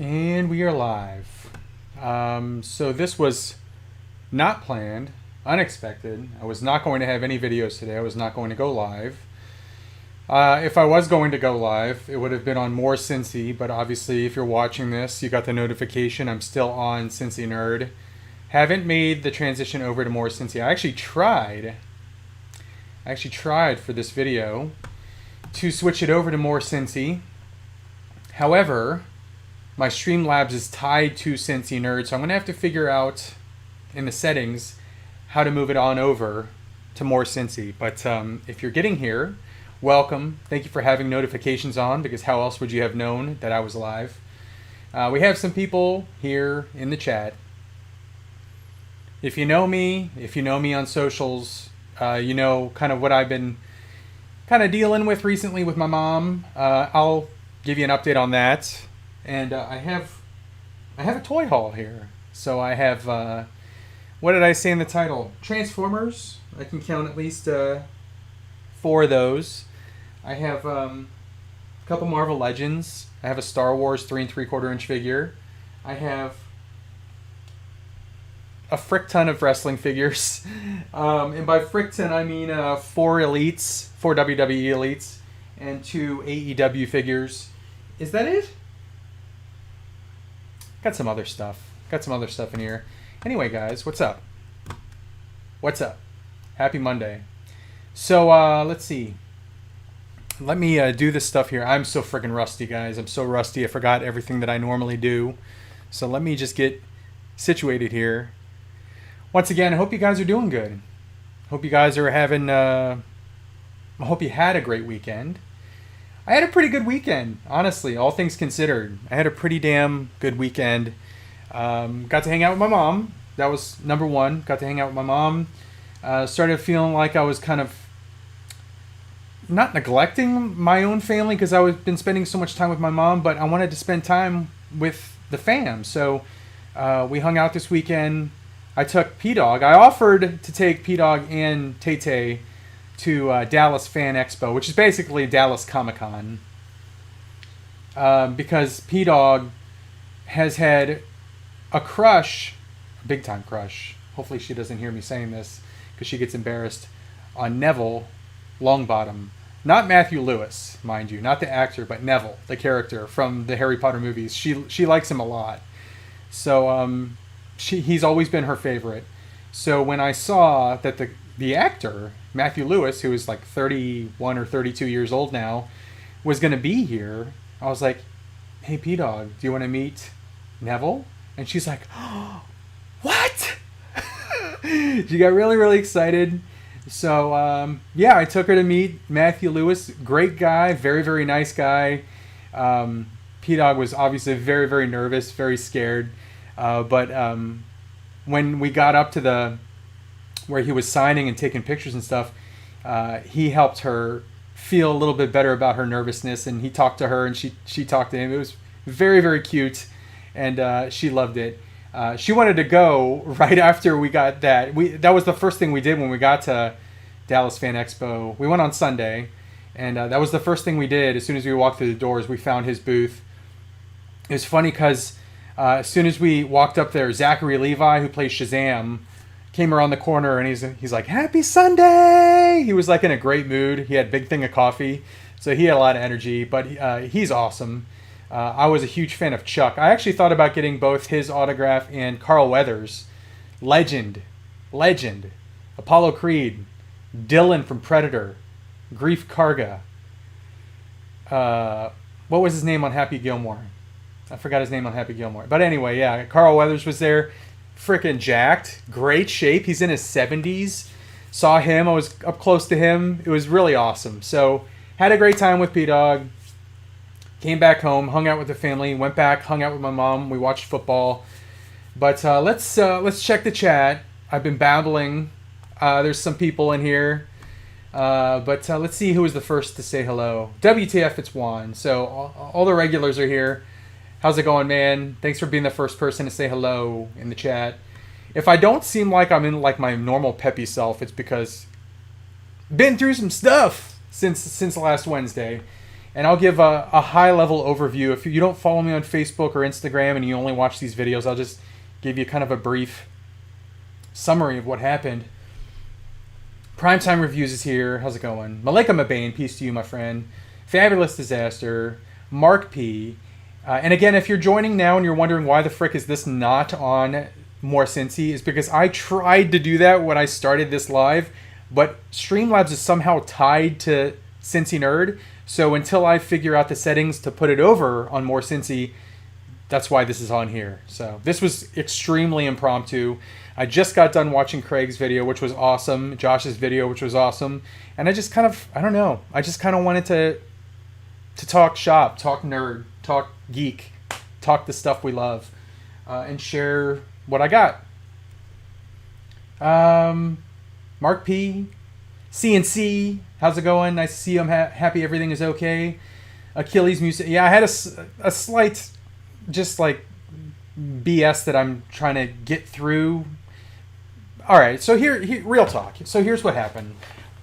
And we are live. So this was not planned, unexpected. I was not going to have any videos today. I was not going to go live. If I was going to go live, it would have been on More Cincy, but obviously if you're watching this, you got the notification. I'm still on Cincy Nerd. Haven't made the transition over to More Cincy. I actually tried for this video to switch it over to More Cincy. However, my Streamlabs is tied to Cincy Nerd, so I'm going to have to figure out in the settings how to move it on over to More Cincy. But if you're getting here, welcome. Thank you for having notifications on, because how else would you have known that I was live? We have some people here in the chat. If you know me on socials, you know kind of what I've been kind of dealing with recently with my mom. I'll give you an update on that. And I have a toy haul here. So I have, what did I say in the title? Transformers. I can count at least 4 of those. I have a couple Marvel Legends. I have a Star Wars 3 3/4 inch figure. I have a frick ton of wrestling figures. And by frick ton, I mean 4 elites, 4 WWE elites, and 2 AEW figures. Is that it? Got some other stuff. In here. Anyway, guys, what's up? Happy Monday. So, let's see. Let me do this stuff here. I'm so freaking rusty, guys. I'm so rusty. I forgot everything that I normally do. So let me just get situated here. Once again, I hope you guys are doing good. Hope you guys are having... I hope you had a great weekend. I had a pretty good weekend, honestly, all things considered. I had a pretty damn good weekend. Got to hang out with my mom. That was number one. Got to hang out with my mom. Started feeling like I was kind of not neglecting my own family, because I've been spending so much time with my mom, but I wanted to spend time with the fam. So we hung out this weekend. I took P-Dog. I offered to take P-Dog and Tay-Tay to Dallas Fan Expo, which is basically Dallas Comic-Con, because P-Dog has had a crush, a big-time crush. Hopefully she doesn't hear me saying this, because she gets embarrassed, on Neville Longbottom. Not Matthew Lewis, mind you, not the actor, but Neville, the character from the Harry Potter movies. She likes him a lot. So he's always been her favorite. So when I saw that the actor, Matthew Lewis, who is like 31 or 32 years old now, was going to be here, I was like, hey, P-Dog, do you want to meet Neville? And she's like, oh, what? She got really, really excited. So, yeah, I took her to meet Matthew Lewis. Great guy, very, very nice guy. P-Dog was obviously very, very nervous, very scared. But when we got up to where he was signing and taking pictures and stuff, he helped her feel a little bit better about her nervousness, and he talked to her, and she talked to him. It was very, very cute, and she loved it. She wanted to go right after we got that. That was the first thing we did when we got to Dallas Fan Expo. We went on Sunday, and that was the first thing we did. As soon as we walked through the doors, we found his booth. It was funny because as soon as we walked up there, Zachary Levi, who plays Shazam, came around the corner, and he's like, happy Sunday! He was like in a great mood. He had a big thing of coffee, so he had a lot of energy, but he's awesome. I was a huge fan of Chuck. I actually thought about getting both his autograph and Carl Weathers. Legend. Apollo Creed. Dylan from Predator. Grief Karga. What was his name on Happy Gilmore? I forgot his name on Happy Gilmore. But anyway, yeah, Carl Weathers was there. Freaking jacked. Great shape. He's in his 70s. Saw him. I was up close to him. It was really awesome. So, had a great time with P-Dog. Came back home, hung out with the family, went back, hung out with my mom. We watched football. But let's check the chat. I've been babbling. There's some people in here. But let's see who was the first to say hello. WTF, it's Juan. So all the regulars are here. How's it going, man? Thanks for being the first person to say hello in the chat. If I don't seem like I'm in like my normal peppy self, it's because been through some stuff since last Wednesday. And I'll give a high-level overview. If you don't follow me on Facebook or Instagram and you only watch these videos, I'll just give you kind of a brief summary of what happened. Primetime Reviews is here. How's it going? Malika Mabane, peace to you, my friend. Fabulous Disaster. Mark P. And again, if you're joining now and you're wondering why the frick is this not on More Cincy, is because I tried to do that when I started this live, but Streamlabs is somehow tied to Cincy Nerd. So until I figure out the settings to put it over on More Cincy, that's why this is on here. So this was extremely impromptu. I just got done watching Craig's video, which was awesome. Josh's video, which was awesome. And I just kind of, I don't know. I just kind of wanted to talk shop, talk nerd, talk geek, talk the stuff we love, and share what I got. Mark P. CNC, how's it going? Nice to see you. I'm happy everything is okay. Achilles Music. Yeah, I had a slight, just like BS that I'm trying to get through. All right, so here real talk. So here's what happened.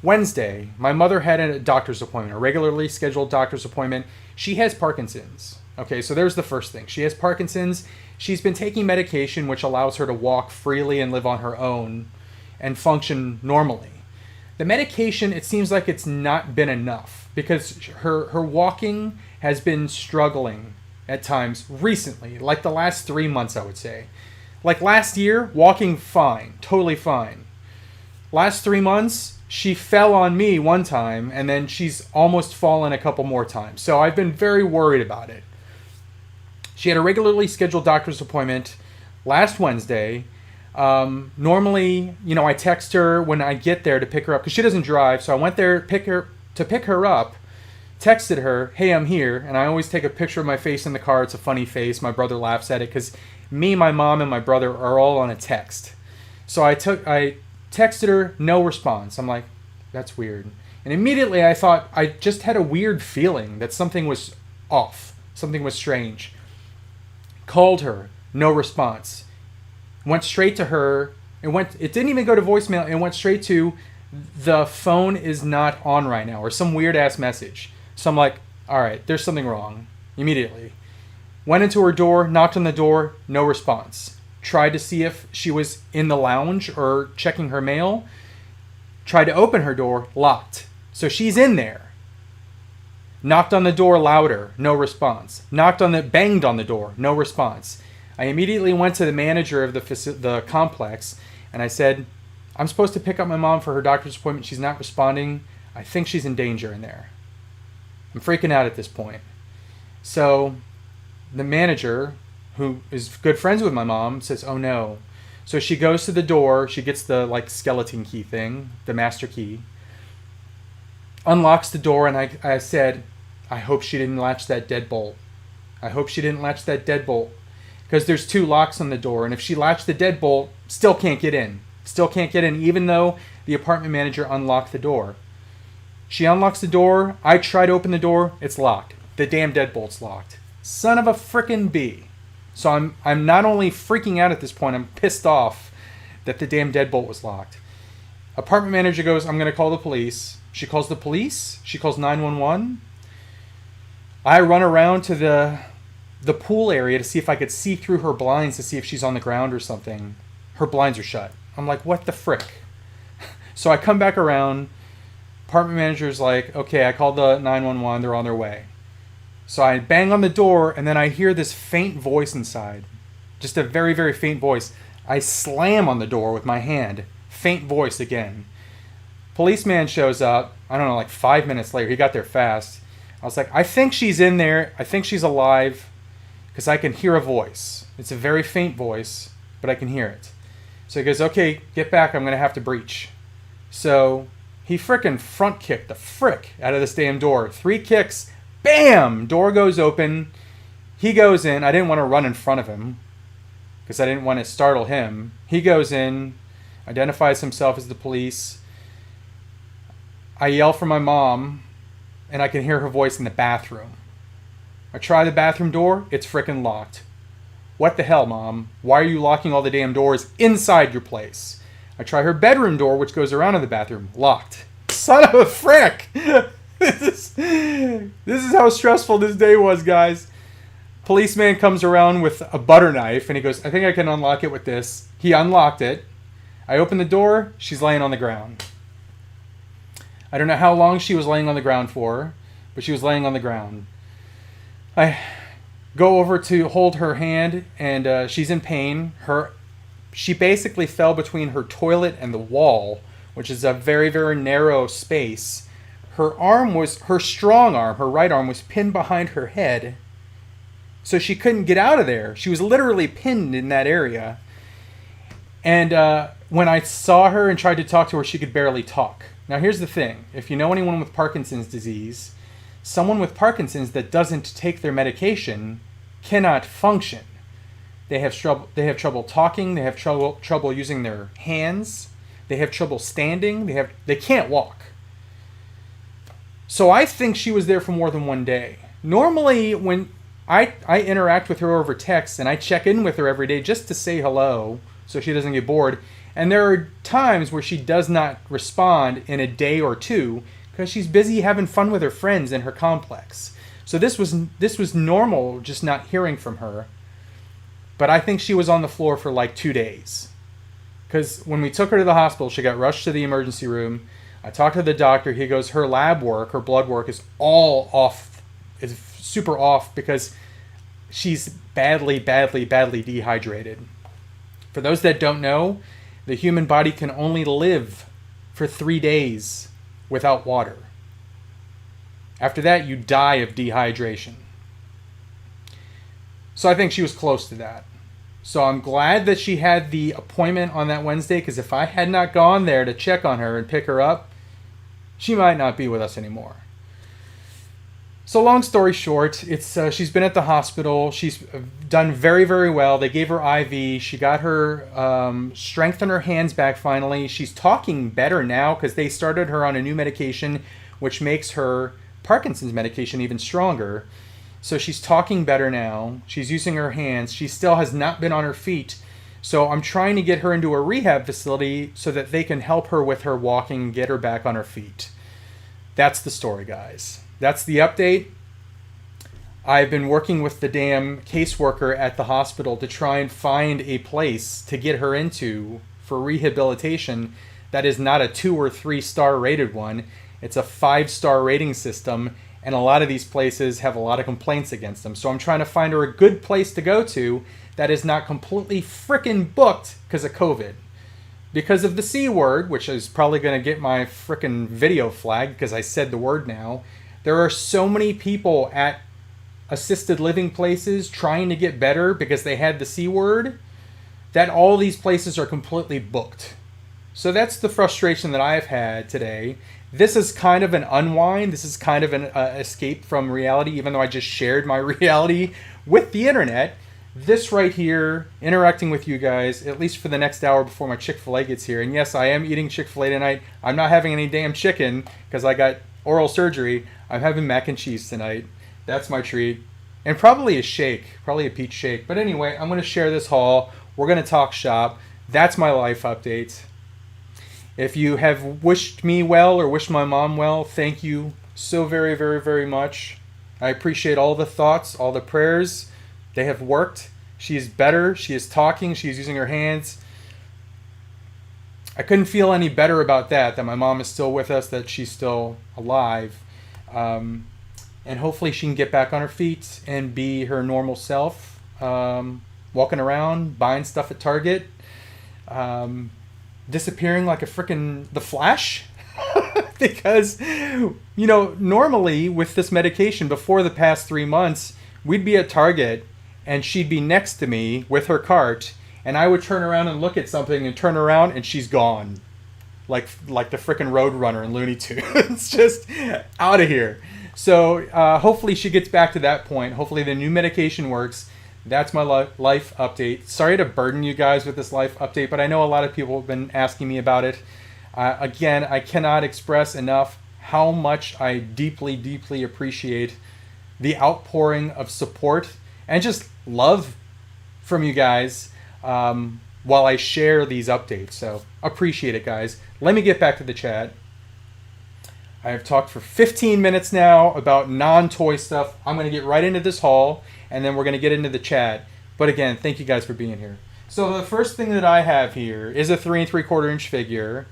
Wednesday, my mother had a doctor's appointment, a regularly scheduled doctor's appointment. She has Parkinson's. Okay, so there's the first thing. She has Parkinson's. She's been taking medication which allows her to walk freely and live on her own and function normally. The medication, it seems like it's not been enough because her walking has been struggling at times recently, like the last 3 months, I would say. Like last year, walking fine, totally fine. Last 3 months, she fell on me one time, and then she's almost fallen a couple more times. So I've been very worried about it. She had a regularly scheduled doctor's appointment last Wednesday. Normally, I text her when I get there to pick her up, because she doesn't drive, so I went there to pick her up, texted her, hey, I'm here, and I always take a picture of my face in the car. It's a funny face. My brother laughs at it, because me, my mom, and my brother are all on a text. So I texted her, no response. I'm like, that's weird. And immediately I thought, I just had a weird feeling that something was off, something was strange. Called her, no response. Went straight to her. It didn't even go to voicemail. It went straight to, the phone is not on right now, or some weird ass message. So I'm like, all right, there's something wrong. Immediately. Went into her door, knocked on the door, no response. Tried to see if she was in the lounge or checking her mail. Tried to open her door, locked. So she's in there. Knocked on the door louder, no response. Banged on the door, no response. I immediately went to the manager of the complex, and I said, I'm supposed to pick up my mom for her doctor's appointment. She's not responding. I think she's in danger in there. I'm freaking out at this point. So the manager, who is good friends with my mom, says, oh no. So she goes to the door. She gets the skeleton key thing, the master key. Unlocks the door, and I said, I hope she didn't latch that deadbolt. I hope she didn't latch that deadbolt. Because there's 2 locks on the door, and if she latched the deadbolt, still can't get in. Still can't get in, even though the apartment manager unlocked the door. She unlocks the door. I try to open the door. It's locked. The damn deadbolt's locked. Son of a frickin' bee. So I'm not only freaking out at this point, I'm pissed off that the damn deadbolt was locked. Apartment manager goes, I'm going to call the police. She calls the police. She calls 911. I run around to the pool area to see if I could see through her blinds to see if she's on the ground or something. Her blinds are shut. I'm like, what the frick? So I come back around. Apartment manager's like, okay, I called the 911. They're on their way. So I bang on the door, and then I hear this faint voice inside. Just a very, very faint voice. I slam on the door with my hand. Faint voice again. Policeman shows up, I don't know, like 5 minutes later. He got there fast. I was like, I think she's in there. I think she's alive, because I can hear a voice. It's a very faint voice, but I can hear it. So he goes, okay, get back. I'm going to have to breach. So he frickin' front kicked the frick out of this damn door. 3 kicks. Bam! Door goes open. He goes in. I didn't want to run in front of him because I didn't want to startle him. He goes in, identifies himself as the police. I yell for my mom, and I can hear her voice in the bathroom. I try the bathroom door. It's frickin' locked. What the hell, Mom? Why are you locking all the damn doors inside your place? I try her bedroom door, which goes around in the bathroom. Locked. Son of a frick! This is how stressful this day was, guys. Policeman comes around with a butter knife and he goes, I think I can unlock it with this. He unlocked it. I open the door. She's laying on the ground. I don't know how long she was laying on the ground for, but she was laying on the ground. I go over to hold her hand, and she's in pain. She basically fell between her toilet and the wall, which is a very, very narrow space. Her strong arm, her right arm, was pinned behind her head, so she couldn't get out of there. She was literally pinned in that area. And when I saw her and tried to talk to her, she could barely talk. Now, here's the thing. If you know anyone with Parkinson's disease, someone with Parkinson's that doesn't take their medication cannot function. They have trouble talking. They have trouble using their hands. They have trouble standing. They can't walk. So I think she was there for more than one day. Normally, when I interact with her over text and I check in with her every day just to say hello so she doesn't get bored. And there are times where she does not respond in a day or two because she's busy having fun with her friends in her complex. So this was normal, just not hearing from her. But I think she was on the floor for like 2 days. Because when we took her to the hospital, she got rushed to the emergency room. I talked to the doctor. He goes, her lab work, her blood work is all off, is super off because she's badly, badly, badly dehydrated. For those that don't know, the human body can only live for 3 days without water. After that, you die of dehydration. So I think she was close to that. So I'm glad that she had the appointment on that Wednesday, because if I had not gone there to check on her and pick her up, she might not be with us anymore. So long story short, she's been at the hospital. She's done very, very well. They gave her IV. She got her strength in her hands back finally. She's talking better now because they started her on a new medication, which makes her Parkinson's medication even stronger. So she's talking better now. She's using her hands. She still has not been on her feet. So I'm trying to get her into a rehab facility so that they can help her with her walking and get her back on her feet. That's the story, guys. That's the update. I've been working with the damn caseworker at the hospital to try and find a place to get her into for rehabilitation that is not a 2 or 3 star rated one. It's a 5-star rating system, and a lot of these places have a lot of complaints against them. So I'm trying to find her a good place to go to that is not completely frickin' booked because of COVID. Because of the C word, which is probably going to get my frickin' video flagged because I said the word now. There are so many people at assisted living places trying to get better because they had the C word that all these places are completely booked. So that's the frustration that I've had today. This is kind of an unwind. This is kind of an escape from reality, even though I just shared my reality with the internet. This right here, interacting with you guys, at least for the next hour before my Chick-fil-A gets here. And yes, I am eating Chick-fil-A tonight. I'm not having any damn chicken because I got oral surgery. I'm having mac and cheese tonight. That's my treat. And probably a shake, probably a peach shake. But anyway, I'm going to share this haul. We're going to talk shop. That's my life update. If you have wished me well or wished my mom well, thank you so very, very, very much. I appreciate all the thoughts, all the prayers. They have worked. She is better. She is talking. She is using her hands. I couldn't feel any better about that my mom is still with us, that she's still alive. And hopefully she can get back on her feet and be her normal self. Walking around, buying stuff at Target. Disappearing like a frickin' The Flash. Because, normally with this medication, before the past 3 months, we'd be at Target and she'd be next to me with her cart, and I would turn around and look at something and turn around and she's gone. Like the frickin' Roadrunner in Looney Tunes. Just out of here. So hopefully she gets back to that point. Hopefully the new medication works. That's my life update. Sorry to burden you guys with this life update, but I know a lot of people have been asking me about it. Again, I cannot express enough how much I deeply, deeply appreciate the outpouring of support and just love from you guys while I share these updates. So appreciate it, guys. Let me get back to the chat. I have talked for 15 minutes now about non-toy stuff. I'm going to get right into this haul, and then we're going to get into the chat. But again, thank you guys for being here. So the first thing that I have here is a 3 3/4 inch figure.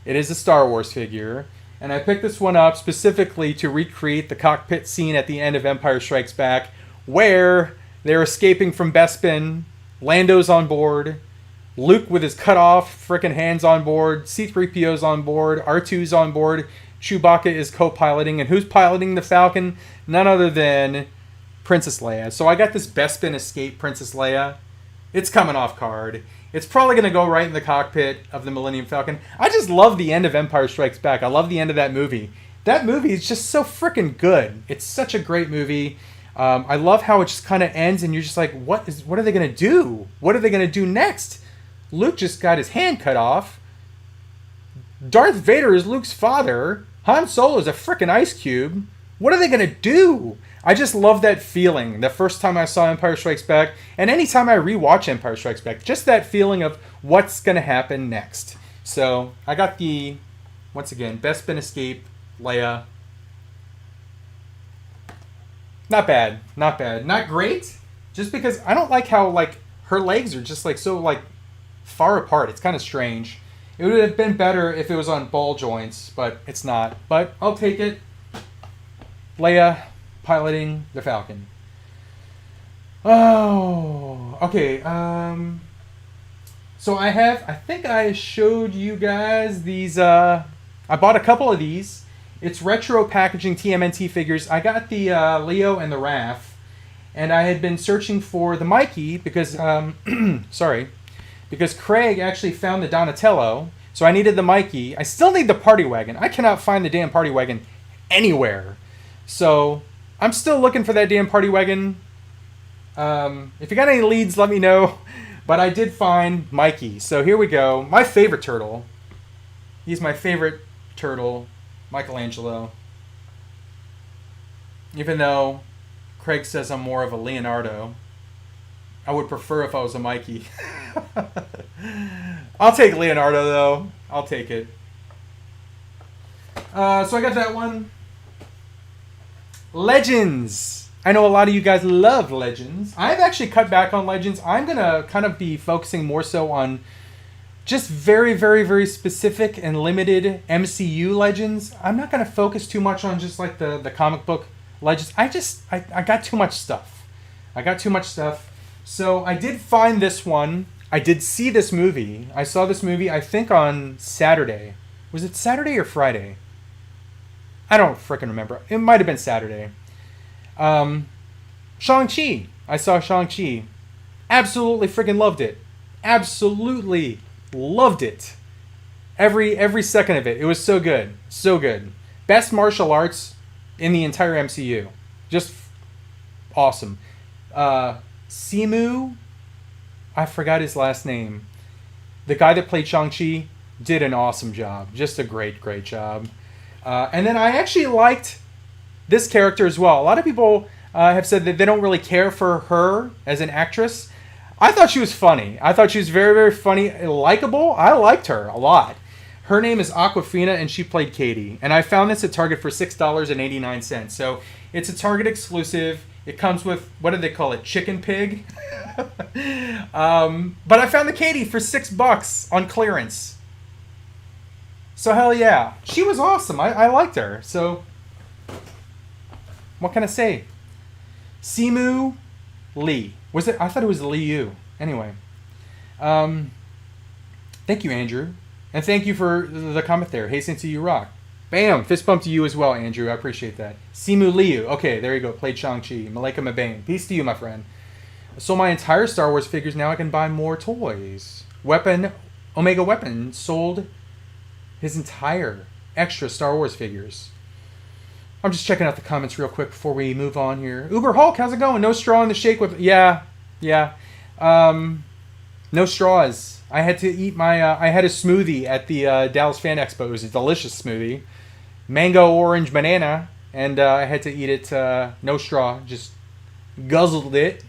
It is a Star Wars figure. And I picked this one up specifically to recreate the cockpit scene at the end of Empire Strikes Back, where they're escaping from Bespin, Lando's on board, Luke with his cut off frickin' hands on board, C-3PO's on board, R2's on board, Chewbacca is co-piloting, and who's piloting the Falcon? None other than Princess Leia. So I got this Bespin Escape Princess Leia. It's coming off card. It's probably going to go right in the cockpit of the Millennium Falcon. I just love the end of Empire Strikes Back. I love the end of that movie. That movie is just so freaking good. It's such a great movie. I love how it just kind of ends and you're just like, what are they going to do? What are they going to do next? Luke just got his hand cut off. Darth Vader is Luke's father. Han Solo is a freaking ice cube. What are they going to do? I just love that feeling. The first time I saw Empire Strikes Back, and anytime I rewatch Empire Strikes Back, just that feeling of what's going to happen next. So I got the, once again, Bespin Escape Leia. Not bad. Not bad. Not great. Just because I don't like how like her legs are just like so like far apart. It's kind of strange. It would have been better if it was on ball joints, but it's not. But I'll take it. Leia piloting the Falcon. Oh, okay. So I think I showed you guys these. I bought a couple of these. It's retro packaging TMNT figures. I got the Leo and the Raph, and I had been searching for the Mikey because because Craig actually found the Donatello, so I needed the Mikey. I still need the Party Wagon. I cannot find the damn Party Wagon anywhere. So I'm still looking for that damn Party Wagon. If you got any leads, let me know. But I did find Mikey. So here we go. My favorite turtle. He's my favorite turtle, Michelangelo. Even though Craig says I'm more of a Leonardo, I would prefer if I was a Mikey. I'll take Leonardo, though. I'll take it. So I got that one. Legends. I know a lot of you guys love Legends. I've actually cut back on Legends. I'm going to kind of be focusing more so on just very, very, very specific and limited MCU Legends. I'm not going to focus too much on just like the comic book Legends. I got too much stuff. So I did find this one. I did see this movie. I saw this movie, I think, on Saturday. Was it Saturday or Friday? I don't frickin' remember. It might have been Saturday. Shang-Chi. I saw Shang-Chi. Absolutely frickin' loved it. Absolutely loved it. Every second of it. It was so good. So good. Best martial arts in the entire MCU. Just awesome. Simu, I forgot his last name. The guy that played Shang-Chi did an awesome job. Just a great, great job. And then I actually liked this character as well. A lot of people have said that they don't really care for her as an actress. I thought she was funny. I thought she was very, very funny, likable. I liked her a lot. Her name is Aquafina, and she played Katie. And I found this at Target for $6.89. So it's a Target exclusive. It comes with, what do they call it, chicken pig? But I found the Katie for $6 on clearance. So hell yeah. She was awesome. I liked her. So what can I say? Simu Lee. Was it? I thought it was Liu. Anyway. Thank you, Andrew. And thank you for the comment there. Hey, Cincy, you rock. Bam! Fist bump to you as well, Andrew. I appreciate that. Simu Liu. Okay, there you go. Played Shang-Chi. Malika Mabane. Peace to you, my friend. So my entire Star Wars figures, now I can buy more toys. Omega Weapon sold his entire extra Star Wars figures. I'm just checking out the comments real quick before we move on here. Uber Hulk, how's it going? No straw in the shake with... Yeah. No straws. I had to eat my... I had a smoothie at the Dallas Fan Expo. It was a delicious smoothie. Mango, orange, banana. And I had to eat it no straw. Just guzzled it.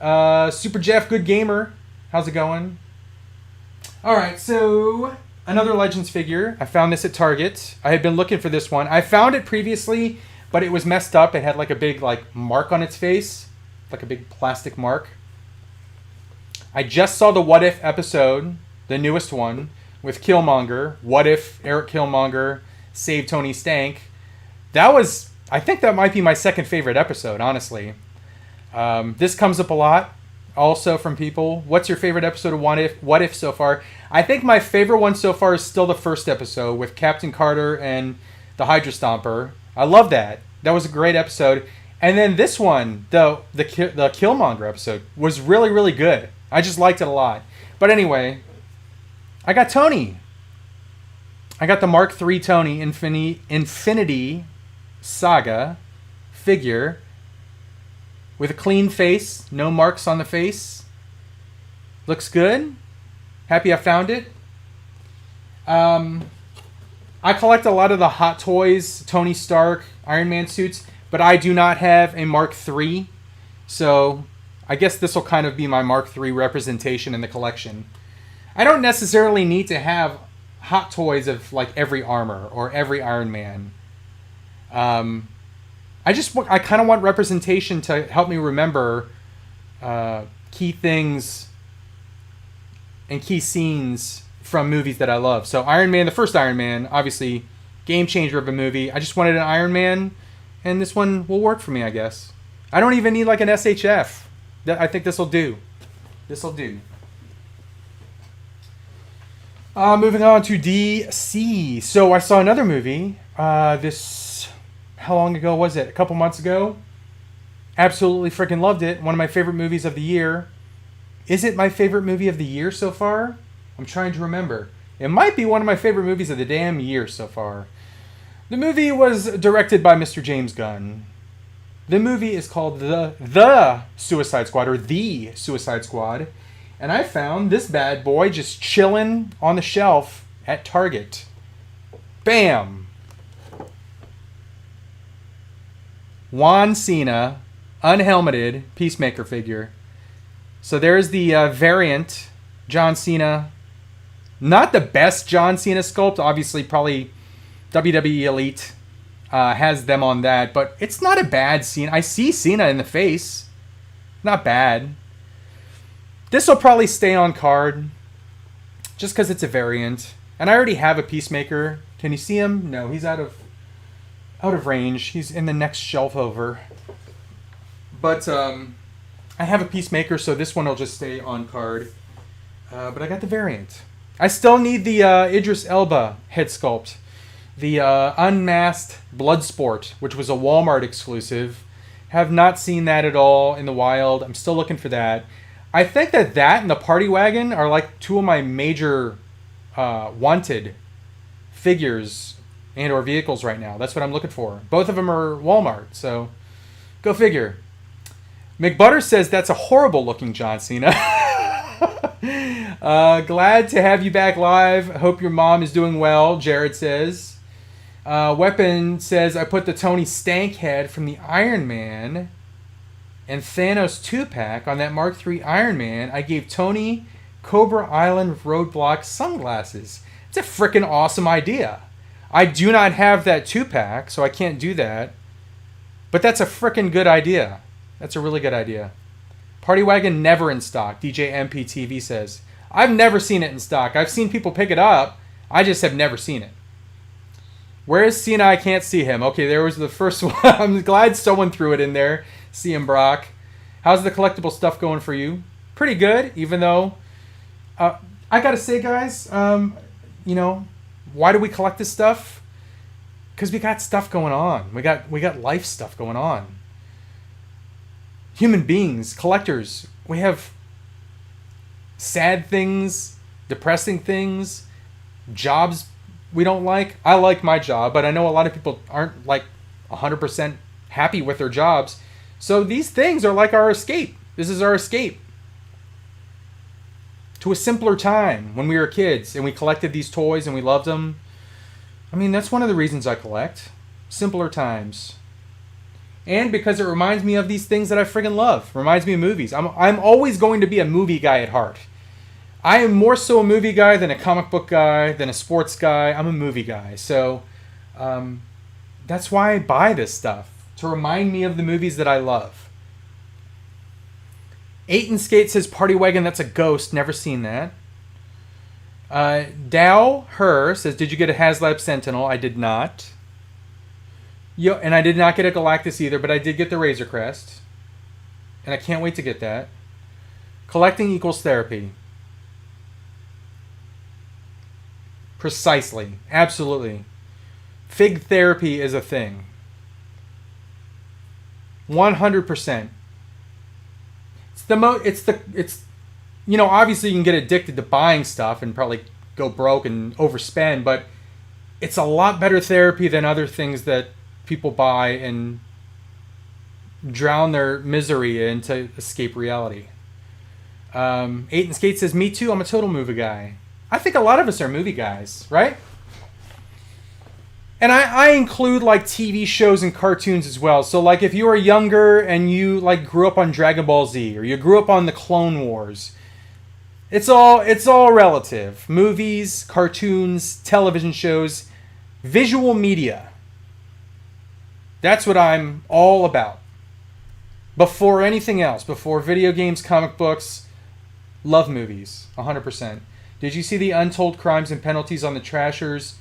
Super Jeff, good gamer. How's it going? Alright, so... Another Legends figure. I found this at Target. I had been looking for this one. I found it previously, but it was messed up. It had like a big mark on its face, like a big plastic mark. I just saw the What If episode, the newest one, with Killmonger. What if Eric Killmonger saved Tony Stank? I think that might be my second favorite episode, honestly. This comes up a lot, also from people. What's your favorite episode of What If so far? I think my favorite one so far is still the first episode with Captain Carter and the Hydra Stomper. I love that. That was a great episode. And then this one, the Killmonger episode, was really, really good. I just liked it a lot. But anyway, I got Tony. I got the Mark III Tony Infinity Saga figure with a clean face, no marks on the face. Looks good. Happy I found it. I collect a lot of the Hot Toys, Tony Stark, Iron Man suits, but I do not have a Mark III. So I guess this will kind of be my Mark III representation in the collection. I don't necessarily need to have Hot Toys of like every armor or every Iron Man. I kind of want representation to help me remember key things and key scenes from movies that I love. So Iron Man, the first Iron Man, obviously game changer of a movie. I just wanted an Iron Man, and this one will work for me, I guess. I don't even need like an SHF. I think this will do. This will do. Moving on to DC. So I saw another movie. How long ago was it? A couple months ago. Absolutely freaking loved it. One of my favorite movies of the year. Is it my favorite movie of the year so far? I'm trying to remember. It might be one of my favorite movies of the damn year so far. The movie was directed by Mr. James Gunn. The movie is called The Suicide Squad, or The Suicide Squad. And I found this bad boy just chilling on the shelf at Target. Bam! John Cena, unhelmeted Peacemaker figure. So there's the variant John Cena. Not the best John Cena sculpt. Obviously, probably WWE Elite has them on that. But it's not a bad Cena. I see Cena in the face. Not bad. This will probably stay on card. Just because it's a variant. And I already have a Peacemaker. Can you see him? No, he's out of range. He's in the next shelf over. But I have a Peacemaker, so this one will just stay on card. But I got the variant. I still need the Idris Elba head sculpt. The Unmasked Bloodsport, which was a Walmart exclusive. Have not seen that at all in the wild. I'm still looking for that. I think that and the Party Wagon are like two of my major wanted figures and or vehicles right now. That's what I'm looking for. Both of them are Walmart, so go figure. McButter says that's a horrible looking John Cena. Glad to have you back live. Hope your mom is doing well, Jared says. Weapon says, I put the Tony Stank head from the Iron Man and Thanos 2-pack on that Mark III Iron Man. I gave Tony Cobra Island Roadblock sunglasses. It's a freaking awesome idea. I do not have that 2-pack, so I can't do that. But that's a freaking good idea. That's a really good idea. Party Wagon never in stock, DJ MPTV says. I've never seen it in stock. I've seen people pick it up. I just have never seen it. Where is Cena? I can't see him. Okay, there was the first one. I'm glad someone threw it in there. CM Brock. How's the collectible stuff going for you? Pretty good, even though... I gotta say, guys, why do we collect this stuff? Because we got stuff going on. We got life stuff going on. Human beings, collectors, we have sad things, depressing things, jobs we don't like. I like my job, but I know a lot of people aren't like 100% happy with their jobs. So these things are like our escape. This is our escape to a simpler time when we were kids and we collected these toys and we loved them. I mean, that's one of the reasons I collect. Simpler times. And because it reminds me of these things that I friggin' love. Reminds me of movies. I'm always going to be a movie guy at heart. I am more so a movie guy than a comic book guy, than a sports guy. I'm a movie guy. So that's why I buy this stuff, to remind me of the movies that I love. Eight and Skate says Party Wagon, that's a ghost. Never seen that. Dow Her says, did you get a HasLab Sentinel? I did not. Yo, and I did not get a Galactus either, but I did get the Razor Crest. And I can't wait to get that. Collecting equals therapy. Precisely. Absolutely. Fig therapy is a thing. 100%. It's you know, obviously you can get addicted to buying stuff and probably go broke and overspend, but it's a lot better therapy than other things that people buy and drown their misery in to escape reality. Eight and Skate says, me too, I'm a total movie guy. I think a lot of us are movie guys, right? And I include like TV shows and cartoons as well. So like if you were younger and you like grew up on Dragon Ball Z or you grew up on the Clone Wars, it's all relative. Movies, cartoons, television shows, visual media. That's what I'm all about. Before anything else, before video games, comic books, love movies, 100%. Did you see the Untold Crimes and Penalties on the Trashers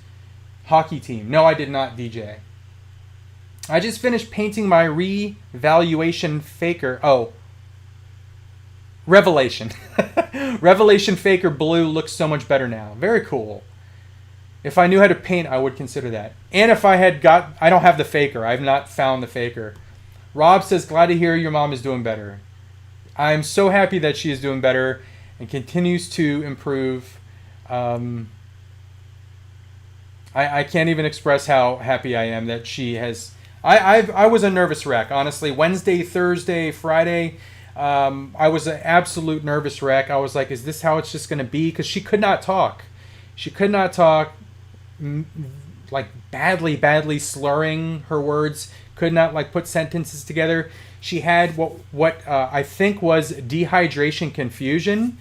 hockey team? No, I did not, DJ. I just finished painting my Revaluation Faker. Oh, Revelation. Revelation Faker Blue looks so much better now. Very cool. If I knew how to paint, I would consider that. And if I had I don't have the Faker. I have not found the Faker. Rob says, glad to hear your mom is doing better. I'm so happy that she is doing better and continues to improve. I can't even express how happy I am that she has. I was a nervous wreck, honestly. Wednesday, Thursday, Friday, I was an absolute nervous wreck. I was like, is this how it's just going to be? Because she could not talk. She could not talk, like badly slurring her words. Could not like put sentences together. She had what I think was dehydration confusion.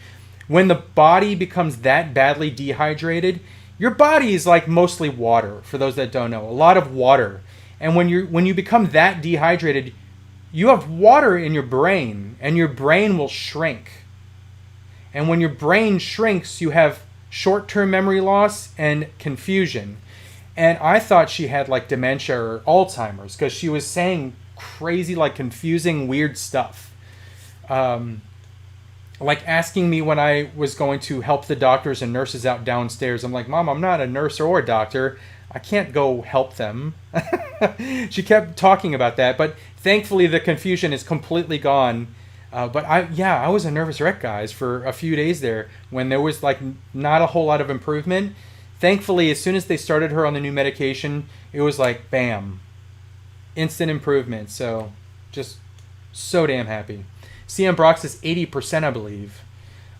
When the body becomes that badly dehydrated, your body is like mostly water, for those that don't know. A lot of water. And when you become that dehydrated, you have water in your brain, and your brain will shrink. And when your brain shrinks, you have short-term memory loss and confusion. And I thought she had like dementia or Alzheimer's because she was saying crazy, like confusing, weird stuff. Like asking me when I was going to help the doctors and nurses out downstairs. I'm like, Mom, I'm not a nurse or a doctor. I can't go help them. She kept talking about that, but thankfully the confusion is completely gone. But I was a nervous wreck, guys, for a few days there when there was like not a whole lot of improvement. Thankfully, as soon as they started her on the new medication, it was like, bam, instant improvement. So just so damn happy. CM Brock says 80%, I believe.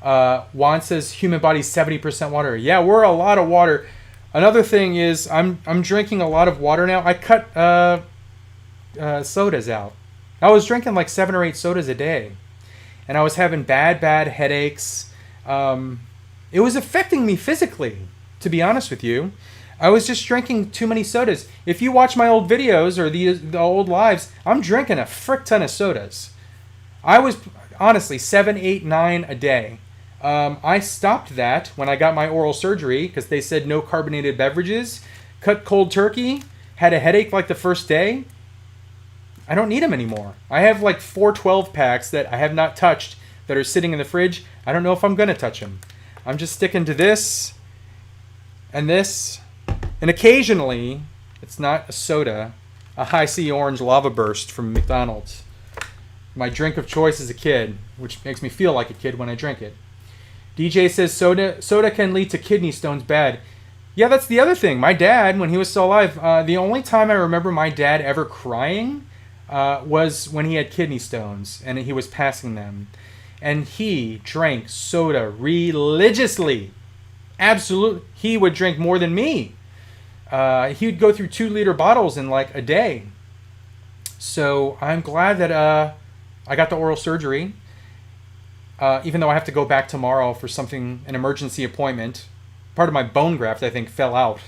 Juan says human body 70% water. Yeah, we're a lot of water. Another thing is I'm drinking a lot of water now. I cut sodas out. I was drinking like 7 or 8 sodas a day, and I was having bad headaches. It was affecting me physically, to be honest with you. I was just drinking too many sodas. If you watch my old videos or the old lives, I'm drinking a frick ton of sodas. I was honestly 7, 8, 9 a day. I stopped that when I got my oral surgery because they said no carbonated beverages. Cut cold turkey. Had a headache like the first day. I don't need them anymore. I have like 4 12-packs that I have not touched that are sitting in the fridge. I don't know if I'm going to touch them. I'm just sticking to this and this. And occasionally, it's not a soda, a High C Orange Lava Burst from McDonald's. My drink of choice as a kid, which makes me feel like a kid when I drink it. DJ says soda can lead to kidney stones bad. Yeah, that's the other thing. My dad, when he was still alive, the only time I remember my dad ever crying was when he had kidney stones and he was passing them. And he drank soda religiously. Absolutely. He would drink more than me. He would go through 2-liter bottles in like a day. So I'm glad that I got the oral surgery. even though I have to go back tomorrow for something, an emergency appointment. Part of my bone graft, I think, fell out.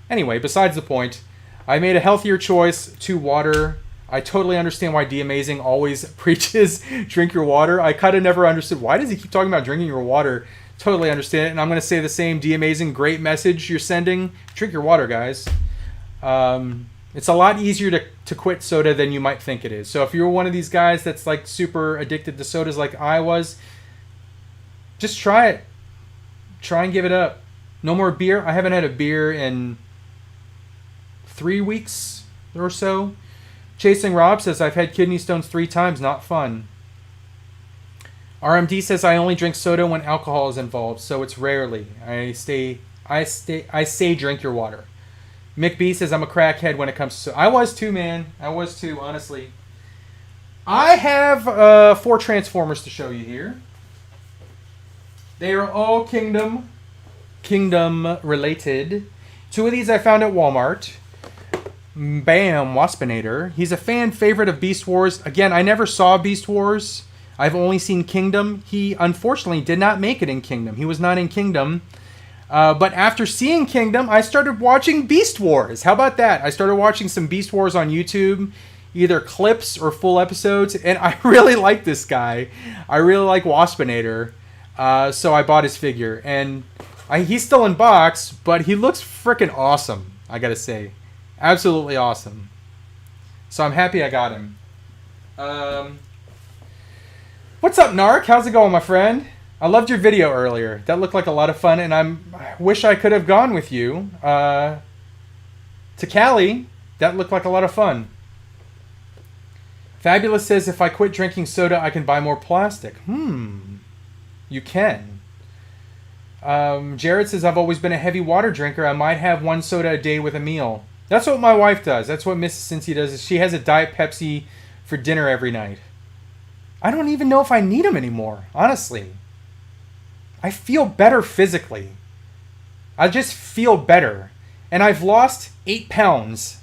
Anyway, besides the point, I made a healthier choice to water. I totally understand why D Amazing always preaches drink your water. I kind of never understood, why does he keep talking about drinking your water? Totally understand it, and I'm going to say the same. D Amazing, great message you're sending. Drink your water, guys. It's a lot easier to quit soda than you might think it is. So if you're one of these guys that's like super addicted to sodas like I was, just try it. Try and give it up. No more beer. I haven't had a beer in 3 weeks or so. Chasing Rob says, I've had kidney stones 3 times. Not fun. RMD says, I only drink soda when alcohol is involved, so it's rarely. I say drink your water. Mick B says, I'm a crackhead when it comes to soda. I was too, man. I was too, honestly. I have 4 Transformers to show you here. They are all Kingdom related. 2 of these I found at Walmart. Bam, Waspinator. He's a fan favorite of Beast Wars. Again, I never saw Beast Wars. I've only seen Kingdom. He unfortunately did not make it in Kingdom. He was not in Kingdom. But after seeing Kingdom, I started watching Beast Wars. How about that? I started watching some Beast Wars on YouTube, either clips or full episodes, and I really like this guy. I really like Waspinator. So I bought his figure. And he's still in box, but he looks freaking awesome, I gotta say. Absolutely awesome. So I'm happy I got him. What's up, Narc? How's it going, my friend? I loved your video earlier. That looked like a lot of fun, and I wish I could have gone with you to Cali. That looked like a lot of fun. Fabulous says, if I quit drinking soda, I can buy more plastic. You can. Jared says, I've always been a heavy water drinker. I might have 1 soda a day with a meal. That's what my wife does. That's what Mrs. Cincy does. Is she has a Diet Pepsi for dinner every night. I don't even know if I need them anymore, honestly. I feel better physically. I just feel better. And I've lost 8 pounds.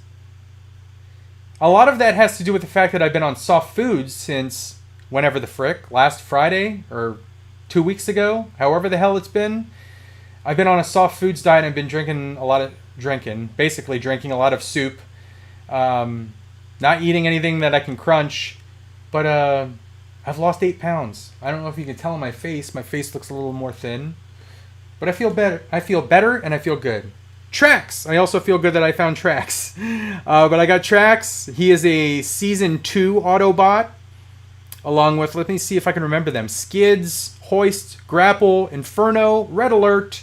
A lot of that has to do with the fact that I've been on soft foods since whenever the frick, last Friday or 2 weeks ago, however the hell it's been. I've been on a soft foods diet and been basically drinking a lot of soup, not eating anything that I can crunch, but I've lost 8 pounds. I don't know if you can tell on my face. My face looks a little more thin, but I feel better. I feel better and I feel good. Trax. I also feel good that I found Trax, but I got Trax. He is a Season 2 Autobot, along with, let me see if I can remember them, Skids, Hoist, Grapple, Inferno, Red Alert,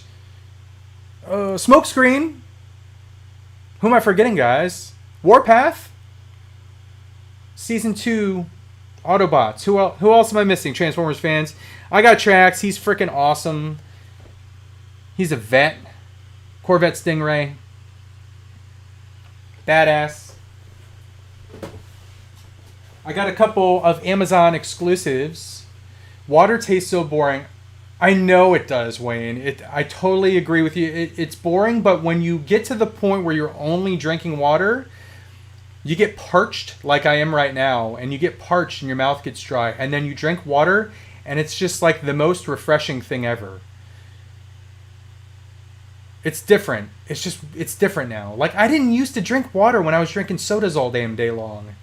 Smokescreen. Who am I forgetting, guys? Warpath? Season 2 Autobots. Who else am I missing? Transformers fans. I got Trax. He's freaking awesome. He's a vet. Corvette Stingray. Badass. I got a couple of Amazon exclusives. Water tastes so boring. I know it does, Wayne. I totally agree with you. It's boring, but when you get to the point where you're only drinking water, you get parched like I am right now, and you get parched and your mouth gets dry, and then you drink water, and it's just like the most refreshing thing ever. It's different. It's different now. Like, I didn't used to drink water when I was drinking sodas all damn day long.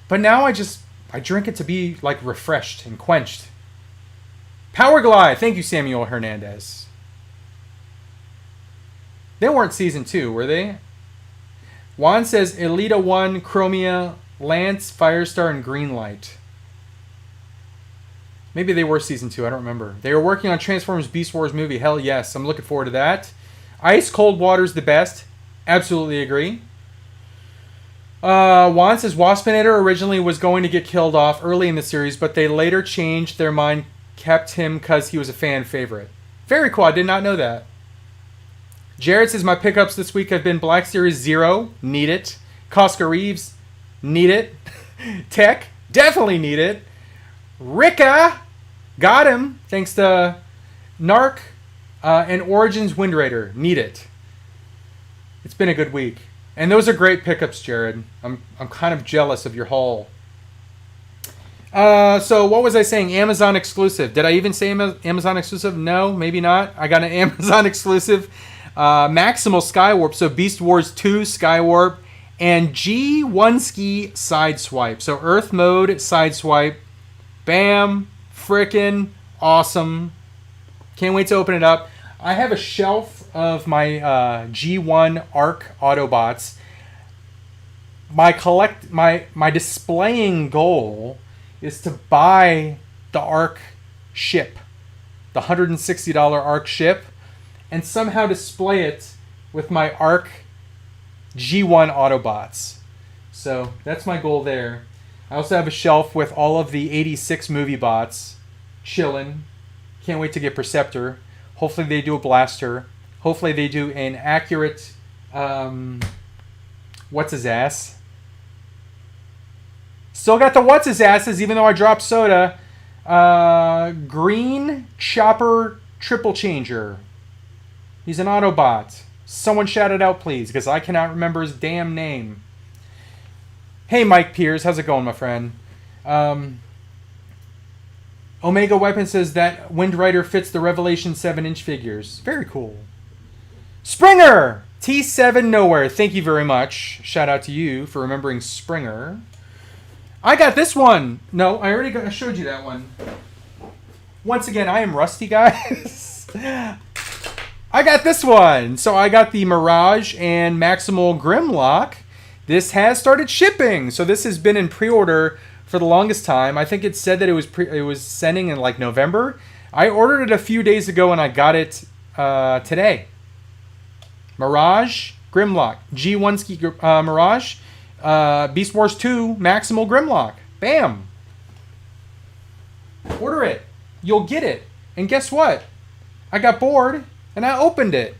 But now I drink it to be like refreshed and quenched. Power Glide. Thank you, Samuel Hernandez. They weren't Season 2, were they? Juan says Elita 1, Chromia, Lance, Firestar, and Greenlight. Maybe they were Season 2. I don't remember. They were working on Transformers Beast Wars movie. Hell yes. I'm looking forward to that. Ice Cold Water's the best. Absolutely agree. Juan says Waspinator originally was going to get killed off early in the series, but they later changed their mind, kept him because he was a fan favorite. Very cool. I did not know that. Jared says my pickups this week have been Black Series 0. Need it. Cosca Reeves. Need it. Tech. Definitely need it. Ricka. Got him. Thanks to Narc. And Origins Wind Raider. Need it. It's been a good week. And those are great pickups, Jared. I'm kind of jealous of your haul. So what was I saying? Amazon exclusive. Did I even say Amazon exclusive? No, maybe not. I got an Amazon exclusive. Maximal Skywarp. So Beast Wars 2 Skywarp. And G1 Ski Sideswipe. So Earth mode Sideswipe. Bam. Frickin' awesome. Can't wait to open it up. I have a shelf of my G1 Arc Autobots. My displaying goal is to buy the Arc ship, the $160 Arc ship, and somehow display it with my Arc G1 Autobots. So that's my goal there. I also have a shelf with all of the 86 movie bots chilling. Can't wait to get Perceptor. Hopefully they do a blaster. Hopefully they do an accurate what's his ass. Still got the what's his asses even though I dropped soda. Green Chopper Triple Changer. He's an Autobot. Someone shout it out please because I cannot remember his damn name. Hey Mike Pierce, how's it going my friend? Omega Weapon says that Wind Rider fits the Revelation 7-inch figures. Very cool. Springer! T7 Nowhere. Thank you very much. Shout out to you for remembering Springer. I got this one. No, I showed you that one. Once again, I am rusty, guys. I got this one. So I got the Mirage and Maximal Grimlock. This has started shipping. So this has been in pre-order for the longest time. I think it said that it was sending in like November. I ordered it a few days ago and I got it today. Mirage, Grimlock, G1 Ski Mirage, Beast Wars 2, Maximal Grimlock. Bam! Order it. You'll get it. And guess what? I got bored and I opened it.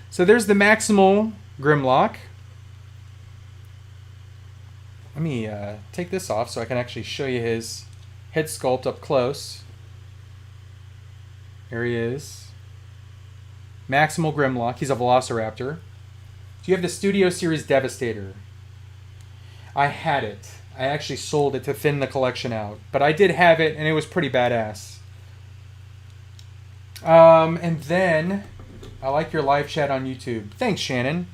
So there's the Maximal Grimlock. Let me take this off so I can actually show you his head sculpt up close. There he is. Maximal Grimlock. He's a Velociraptor. Do you have the Studio Series Devastator? I had it. I actually sold it to thin the collection out. But I did have it, and it was pretty badass. And then, I like your live chat on YouTube. Thanks, Shannon.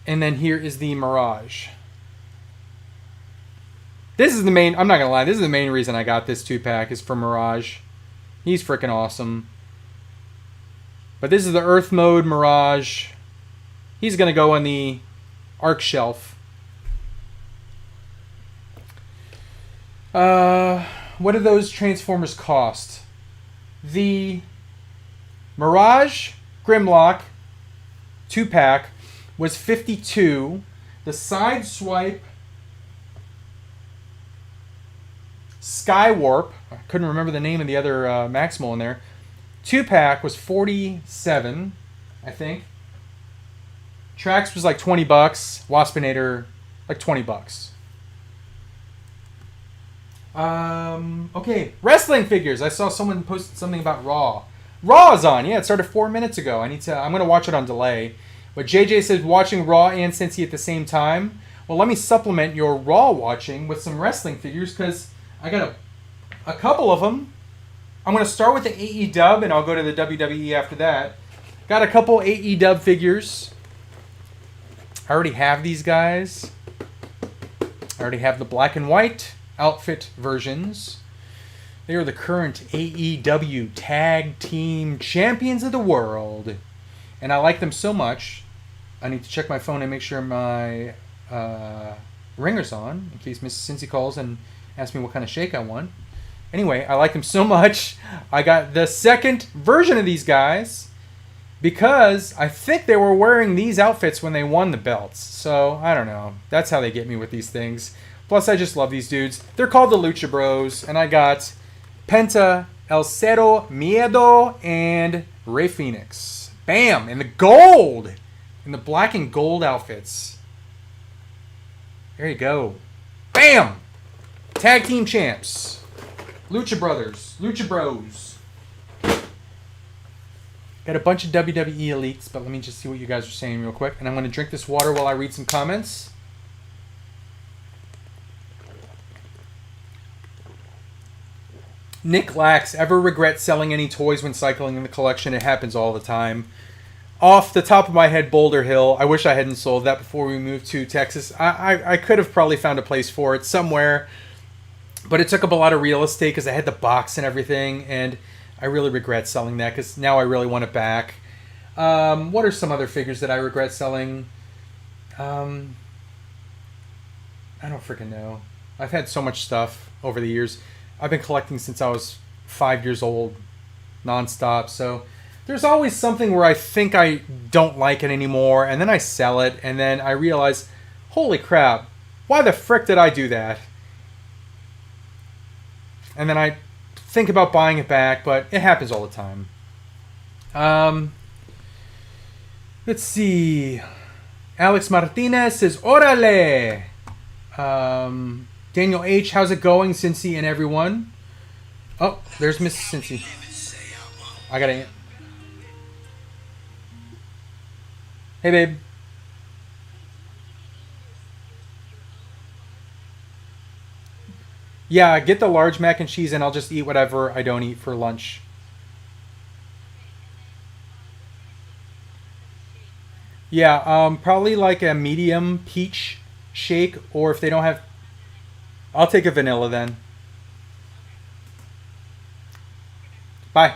And then here is the Mirage. This is the main, I'm not going to lie, this is the main reason I got this 2-pack is for Mirage. He's freaking awesome. But this is the Earth mode Mirage. He's going to go on the Arc shelf. What do those Transformers cost? The Mirage Grimlock 2-pack was $52. The Sideswipe Skywarp, I couldn't remember the name of the other Maximal in there. 2-pack was $47, I think. Trax was like $20. Waspinator, like $20. Okay, wrestling figures. I saw someone post something about Raw. Raw is on. Yeah, it started 4 minutes ago. I'm gonna watch it on delay. But JJ says watching Raw and Cincy at the same time. Well, let me supplement your Raw watching with some wrestling figures because I got a couple of them. I'm going to start with the AE dub and I'll go to the WWE after that. Got a couple AE dub figures. I already have these guys. I already have the black and white outfit versions. They are the current AEW Tag Team Champions of the World. And I like them so much, I need to check my phone and make sure my ringer's on in case Mrs. Cincy calls and asks me what kind of shake I want. Anyway, I like them so much, I got the second version of these guys because I think they were wearing these outfits when they won the belts. So, I don't know. That's how they get me with these things. Plus, I just love these dudes. They're called the Lucha Bros, and I got Penta, El Cero Miedo, and Rey Fenix. Bam! In the gold! In the black and gold outfits. There you go. Bam! Tag team champs. Lucha Brothers. Lucha Bros. Got a bunch of WWE elites, but let me just see what you guys are saying real quick. And I'm going to drink this water while I read some comments. Nick Lax, ever regret selling any toys when cycling in the collection? It happens all the time. Off the top of my head, Boulder Hill. I wish I hadn't sold that before we moved to Texas. I could have probably found a place for it somewhere, but it took up a lot of real estate because I had the box and everything, and I really regret selling that because now I really want it back. What are some other figures that I regret selling? I don't freaking know. I've had so much stuff over the years. I've been collecting since I was 5 years old, nonstop. So there's always something where I think I don't like it anymore, and then I sell it, and then I realize, holy crap, why the frick did I do that? And then I think about buying it back, but it happens all the time. Let's see. Alex Martinez says, Orale! Daniel H., how's it going, Cincy and everyone? Oh, there's Miss Cincy. I gotta... Hey, babe. Yeah, get the large mac and cheese and I'll just eat whatever I don't eat for lunch. Yeah, probably like a medium peach shake, or if they don't have... I'll take a vanilla then. Bye.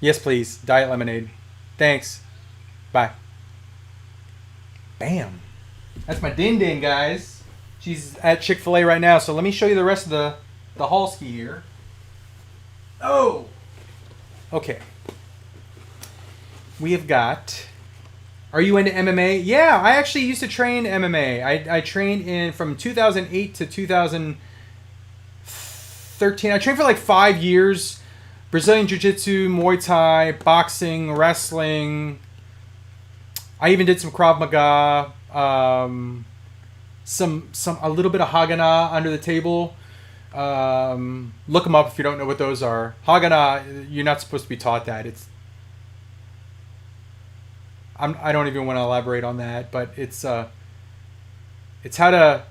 Yes, please. Diet lemonade. Thanks. Bye. Bam. That's my Din Din, guys. She's at Chick-fil-A right now, so let me show you the rest of the haul ski here. Oh! Okay. We have got... Are you into MMA? Yeah, I actually used to train MMA. I trained from 2008 to 2013. I trained for like 5 years. Brazilian Jiu-Jitsu, Muay Thai, boxing, wrestling. I even did some Krav Maga. A little bit of Haganah under the table. Look them up if you don't know what those are. Haganah, you're not supposed to be taught that. I don't even want to elaborate on that, but it's how to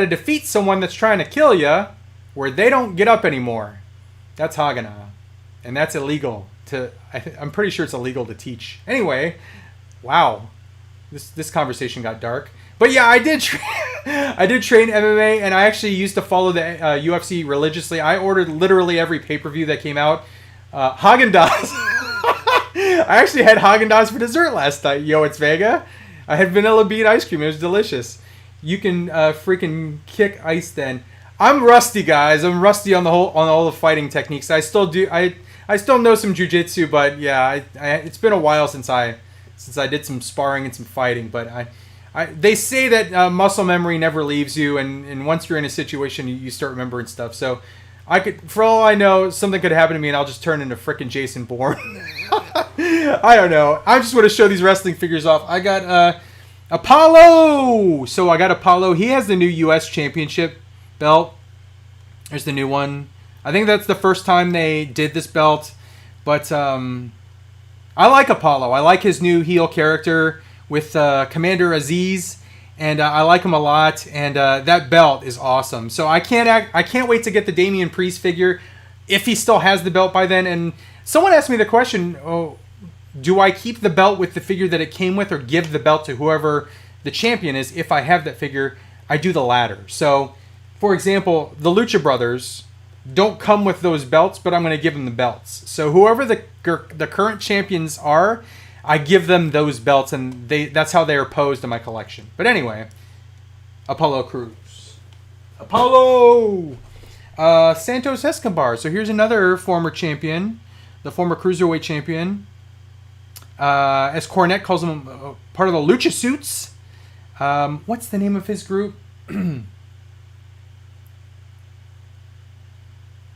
defeat someone that's trying to kill you, where they don't get up anymore. That's Haganah, and that's illegal to. I'm pretty sure it's illegal to teach. Anyway, wow, this conversation got dark. But yeah, I did train MMA, and I actually used to follow the UFC religiously. I ordered literally every pay-per-view that came out. Haagen-Dazs. I actually had Haagen-Dazs for dessert last night. Yo, it's Vega. I had vanilla bean ice cream. It was delicious. You can freaking kick ice then. I'm rusty, guys. I'm rusty on all the fighting techniques. I still do. I still know some jiu-jitsu, but yeah, it's been a while since I did some sparring and some fighting. But they say that muscle memory never leaves you, and once you're in a situation, you start remembering stuff. So for all I know, something could happen to me, and I'll just turn into frickin' Jason Bourne. I don't know. I just want to show these wrestling figures off. I got Apollo. So I got Apollo. He has the new U.S. Championship belt. There's the new one. I think that's the first time they did this belt. But I like Apollo. I like his new heel character with Commander Aziz, and I like him a lot. And that belt is awesome. So I can't wait to get the Damian Priest figure if he still has the belt by then. And someone asked me the question, do I keep the belt with the figure that it came with, or give the belt to whoever the champion is if I have that figure? I do the latter. So, for example, the Lucha Brothers don't come with those belts, but I'm going to give them the belts. So whoever the current champions are, I give them those belts, and that's how they are posed in my collection. But anyway, Apollo Crews. Apollo! Santos Escobar. So here's another former champion, the former Cruiserweight champion. As Cornette calls him, part of the Lucha Suits. What's the name of his group?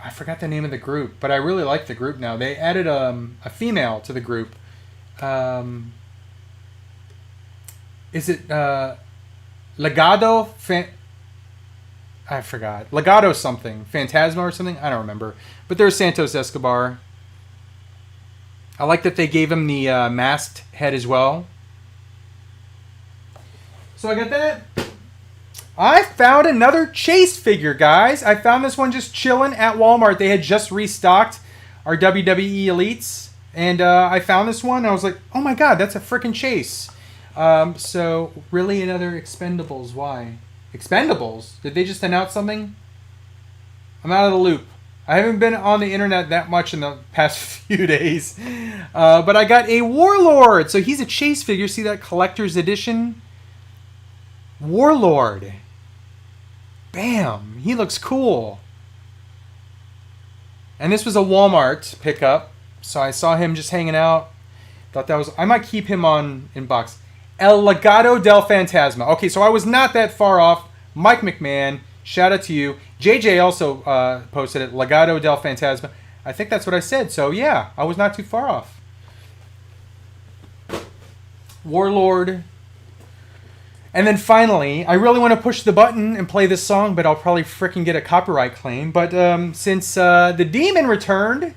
I forgot the name of the group, but I really like the group now. They added a female to the group. Is it Legado? I forgot. Legado something. Phantasma or something? I don't remember. But there's Santos Escobar. I like that they gave him the masked head as well. So I got that. I found another Chase figure, guys. I found this one just chilling at Walmart. They had just restocked our WWE Elites. And I found this one. I was like, oh my god, that's a freaking Chase. So, really another Expendables. Why? Expendables? Did they just announce something? I'm out of the loop. I haven't been on the internet that much in the past few days. But I got a Warlord. So he's a Chase figure. See that collector's edition? Warlord. Bam. He looks cool. And this was a Walmart pickup. So I saw him just hanging out. Thought that was... I might keep him on in box. El Legado del Fantasma. Okay, so I was not that far off. Mike McMahon. Shout out to you. JJ also posted it. Legado del Fantasma. I think that's what I said. So yeah, I was not too far off. Warlord. And then finally, I really want to push the button and play this song, but I'll probably freaking get a copyright claim. But since the Demon returned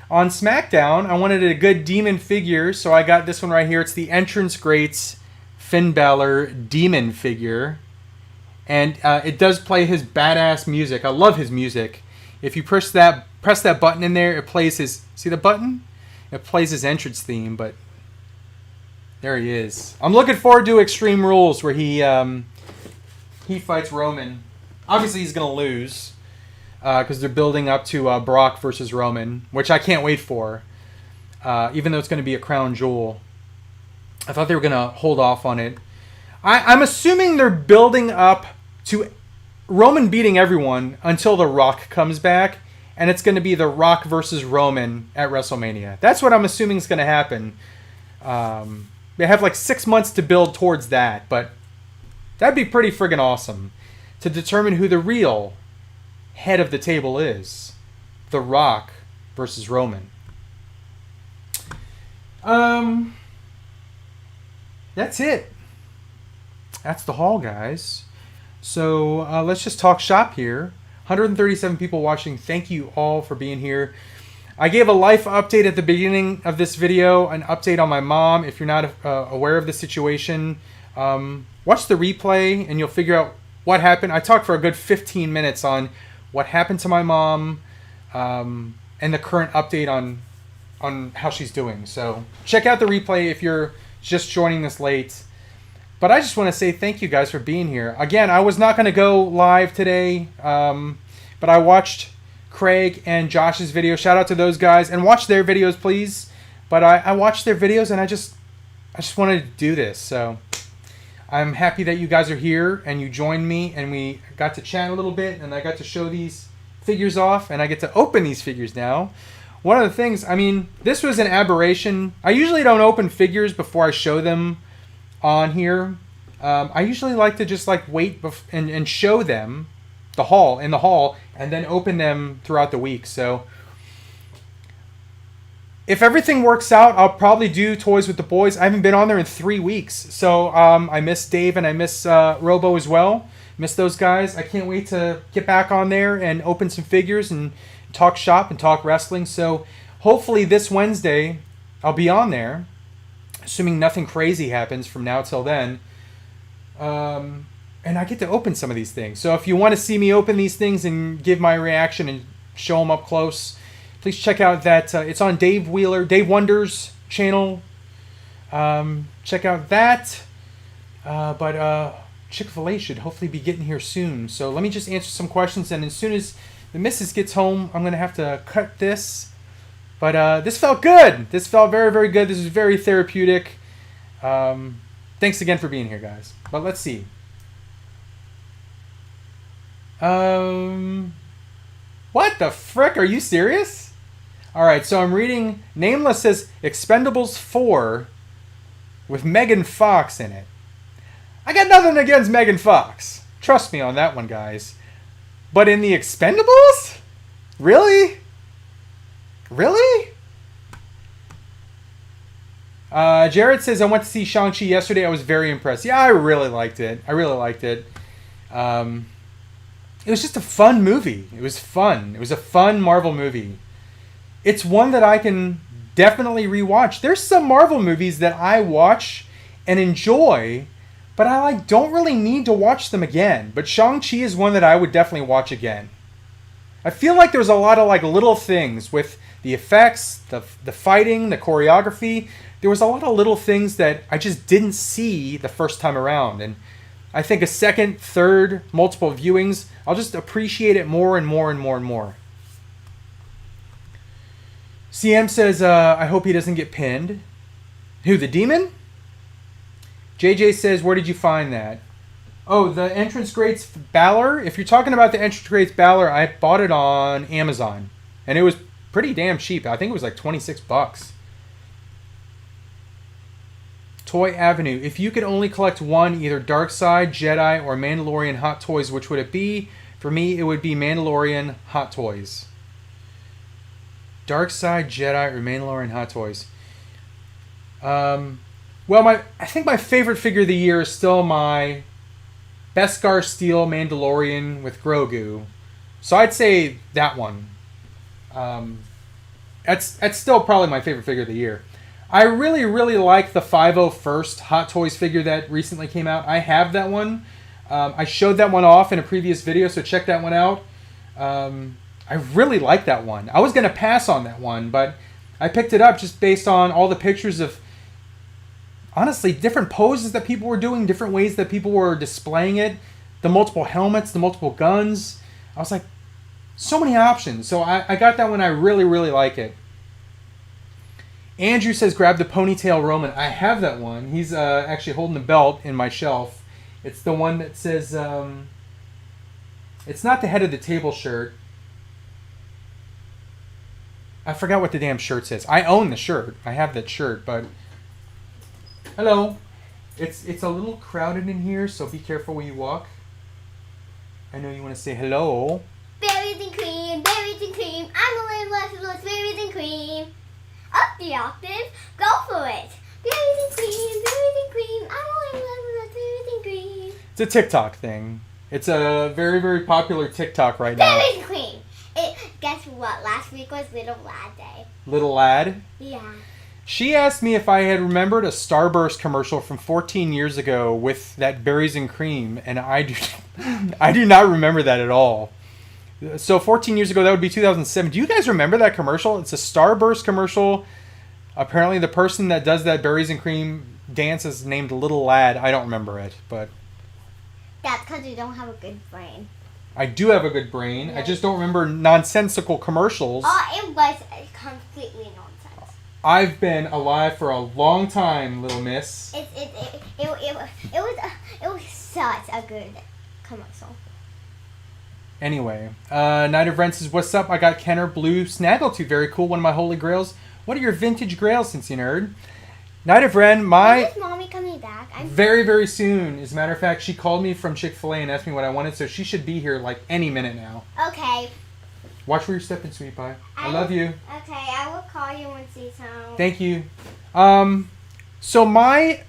on SmackDown, I wanted a good Demon figure, so I got this one right here. It's the Entrance Greats Finn Balor Demon figure. And it does play his badass music. I love his music. If you press that button in there, it plays his... See the button? It plays his entrance theme, but... There he is. I'm looking forward to Extreme Rules, where he fights Roman. Obviously, he's going to lose, because they're building up to Brock versus Roman, which I can't wait for, even though it's going to be a crown jewel. I thought they were going to hold off on it. I'm assuming they're building up to Roman beating everyone until The Rock comes back, and it's going to be The Rock versus Roman at WrestleMania. That's what I'm assuming is going to happen. They have like 6 months to build towards that, but that'd be pretty friggin' awesome to determine who the real head of the table is. The Rock versus Roman. That's it. That's the haul, guys. So let's just talk shop here. 137 people watching. Thank you all for being here. I gave a life update at the beginning of this video, an update on my mom. If you're not aware of the situation, watch the replay and you'll figure out what happened. I talked for a good 15 minutes on what happened to my mom and the current update on how she's doing. So check out the replay if you're just joining this late. But I just want to say thank you guys for being here. Again, I was not going to go live today, but I watched Craig and Josh's video. Shout out to those guys. And watch their videos, please. But I watched their videos, and I just wanted to do this. So I'm happy that you guys are here, and you joined me, and we got to chat a little bit, and I got to show these figures off, and I get to open these figures now. One of the things, I mean, this was an aberration. I usually don't open figures before I show them on here. I usually like to just like wait and show them in the haul, and then open them throughout the week. So if everything works out, I'll probably do Toys with the Boys. I haven't been on there in 3 weeks, so I miss Dave and I miss Robo as well. Miss those guys. I can't wait to get back on there and open some figures and talk shop and talk wrestling. So hopefully this Wednesday I'll be on there, assuming nothing crazy happens from now till then. And I get to open some of these things. So if you want to see me open these things and give my reaction and show them up close, please check out that. It's on Dave Wonder's channel. Check out that. But Chick-fil-A should hopefully be getting here soon. So let me just answer some questions. And as soon as the missus gets home, I'm going to have to cut this. But this felt good. This felt very, very good. This is very therapeutic. Thanks again for being here, guys. But let's see. What the frick? Are you serious? Alright, so I'm reading. Nameless says Expendables 4 with Megan Fox in it. I got nothing against Megan Fox. Trust me on that one, guys. But in the Expendables? Really? Really? Jared says, I went to see Shang-Chi yesterday. I was very impressed. Yeah, I really liked it. It was just a fun movie. It was fun. It was a fun Marvel movie. It's one that I can definitely rewatch. There's some Marvel movies that I watch and enjoy, but I don't really need to watch them again. But Shang-Chi is one that I would definitely watch again. I feel like there's a lot of little things with the effects, the fighting, the choreography. There was a lot of little things that I just didn't see the first time around. And I think a second, third, multiple viewings, I'll just appreciate it more and more and more and more. CM says, I hope he doesn't get pinned. Who, the demon? JJ says, where did you find that? Oh, the entrance grades Balor. If you're talking about the entrance grades Balor, I bought it on Amazon. And it was pretty damn cheap. I think it was like $26. Toy Avenue. If you could only collect one, either Darkseid, Jedi, or Mandalorian Hot Toys, which would it be? For me, it would be Mandalorian Hot Toys. Darkseid, Jedi, or Mandalorian Hot Toys. Well, I think my favorite figure of the year is still my Beskar Steel Mandalorian with Grogu. So I'd say that one. That's still probably my favorite figure of the year. I really, really like the 501st Hot Toys figure that recently came out. I have that one. I showed that one off in a previous video, so check that one out. I really like that one. I was going to pass on that one, but I picked it up just based on all the pictures of, honestly, different poses that people were doing, different ways that people were displaying it, the multiple helmets, the multiple guns. I was like, so many options. So I got that one. I really, really like it. Andrew says, grab the ponytail Roman. I have that one. He's actually holding the belt in my shelf. It's the one that says, it's not the head of the table shirt. I forgot what the damn shirt says. I own the shirt. I have that shirt, but... Hello. It's a little crowded in here, so be careful when you walk. I know you want to say hello. Berries and cream, berries and cream. I'm a little left with berries and cream. Up the octave, go for it. Berries and cream, berries and cream. I'm a little left with berries and cream. It's a TikTok thing. It's a very, very popular TikTok right now. Berries and cream. Guess what? Last week was Little Lad Day. Little Lad? Yeah. She asked me if I had remembered a Starburst commercial from 14 years ago with that berries and cream, and I do not remember that at all. So 14 years ago, that would be 2007. Do you guys remember that commercial? It's a Starburst commercial. Apparently the person that does that berries and cream dance is named Little Lad. I don't remember it, but... That's because you don't have a good brain. I do have a good brain. Yeah. I just don't remember nonsensical commercials. It was completely nonsense. I've been alive for a long time, little miss. It was such a good commercial. Anyway, Night of Ren says, what's up? I got Kenner Blue Snaggletooth. Very cool. One of my holy grails. What are your vintage grails, since you nerd? Night of Ren, When is Mommy coming back? Very, very soon. As a matter of fact, she called me from Chick-fil-A and asked me what I wanted, so she should be here like any minute now. Okay. Watch where you're stepping, sweet pie. I love you. Okay, I will call you when she's home. Thank you. So my...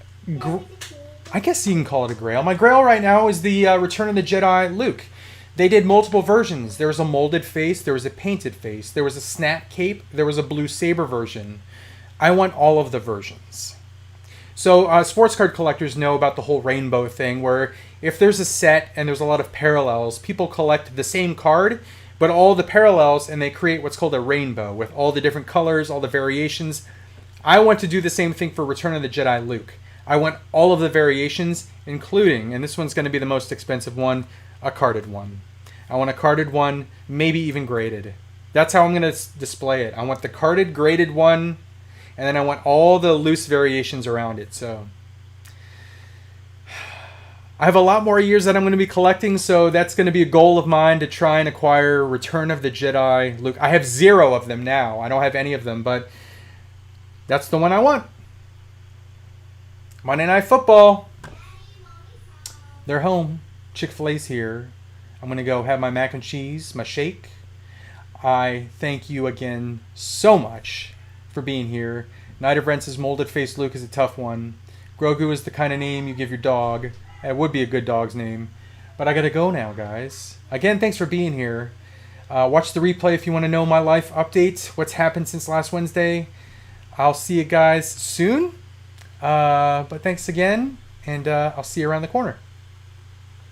I guess you can call it a grail. My grail right now is the Return of the Jedi Luke. They did multiple versions. There was a molded face. There was a painted face. There was a snap cape. There was a blue saber version. I want all of the versions. So sports card collectors know about the whole rainbow thing, where if there's a set and there's a lot of parallels, people collect the same card, but all the parallels, and they create what's called a rainbow with all the different colors, all the variations. I want to do the same thing for Return of the Jedi Luke. I want all of the variations, including, and this one's going to be the most expensive one, a carded one. I want a carded one, maybe even graded. That's how I'm going to display it. I want the carded, graded one, and then I want all the loose variations around it. So I have a lot more years that I'm going to be collecting, so that's going to be a goal of mine to try and acquire Return of the Jedi Luke. I have 0 of them now. I don't have any of them, but that's the one I want. Monday Night Football. They're home. Chick-fil-A's here. I'm going to go have my mac and cheese, my shake. I thank you again so much for being here. Night of Ren's molded face Luke is a tough one. Grogu is the kind of name you give your dog. It would be a good dog's name. But I gotta go now, guys. Again, thanks for being here. Watch the replay if you want to know my life update, what's happened since last Wednesday. I'll see you guys soon. But thanks again, and I'll see you around the corner.